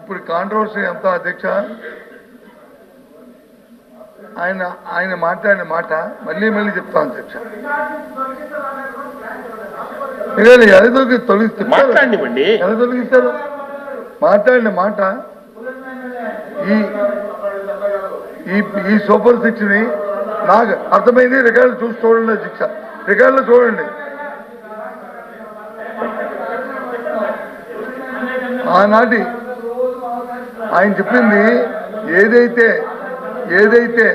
ఇప్పుడు కాంట్రవర్సీ ఎంత అధ్యక్ష, ఆయన మాట్లాడిన మాట మళ్ళీ మళ్ళీ చెప్తాను అధ్యక్ష. ఎలా తొలగిస్తారు? మాట్లాడిన మాట ఈ సూపర్ సిక్స్ ని నాకు అర్థమైంది. రికార్డులు చూసి చూడండి అధ్యక్ష, రికార్డులో చూడండి. ఆనాటి ఆయన చెప్పింది ఏదైతే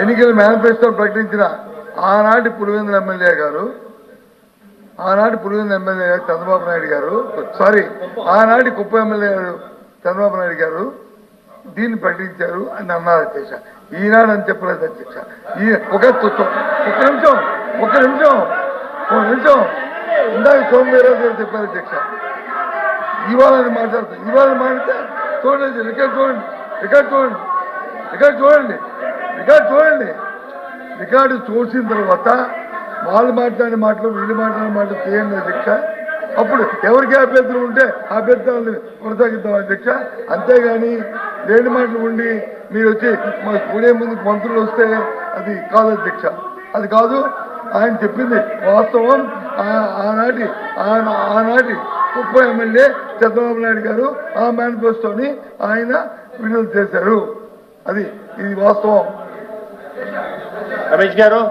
ఎన్నికల మేనిఫెస్టో ప్రకటించిన ఆనాటి పులివెందుల ఎమ్మెల్యే గారు చంద్రబాబు నాయుడు గారు, ఆనాటి కుప్ప ఎమ్మెల్యే గారు చంద్రబాబు నాయుడు గారు దీన్ని ప్రకటించారు అని అన్నారు అధ్యక్ష. ఈనాడు అని చెప్పలేదు అధ్యక్ష. ఒక నిమిషం ఇందాక సోమవీరాజు గారు చెప్పారు అధ్యక్ష. ఇవాళ మాట్లాడితే చూడండి, రికార్డు చూసిన తర్వాత వాళ్ళు మాట్లాడిన మాటలు వీళ్ళు మాట్లాడిన మాటలు తీయండి అధ్యక్ష. అప్పుడు ఎవరికి అభ్యర్థులు ఉంటే అభ్యర్థులను కొనసాగిద్దాం అధ్యక్ష. అంతేగాని లేని మాటలు ఉండి మీరు వచ్చి కూడే ముందు మంత్రులు వస్తే అది కాదు అధ్యక్ష, అది కాదు. ఆయన చెప్పింది వాస్తవం. ఆనాటి కుప్ప ఎమ్మెల్యే చంద్రబాబు నాయుడు గారు ఆ మేనిఫెస్టోని ఆయన విడుదల చేశారు. ఇది వాస్తవం. రమేష్ గారు.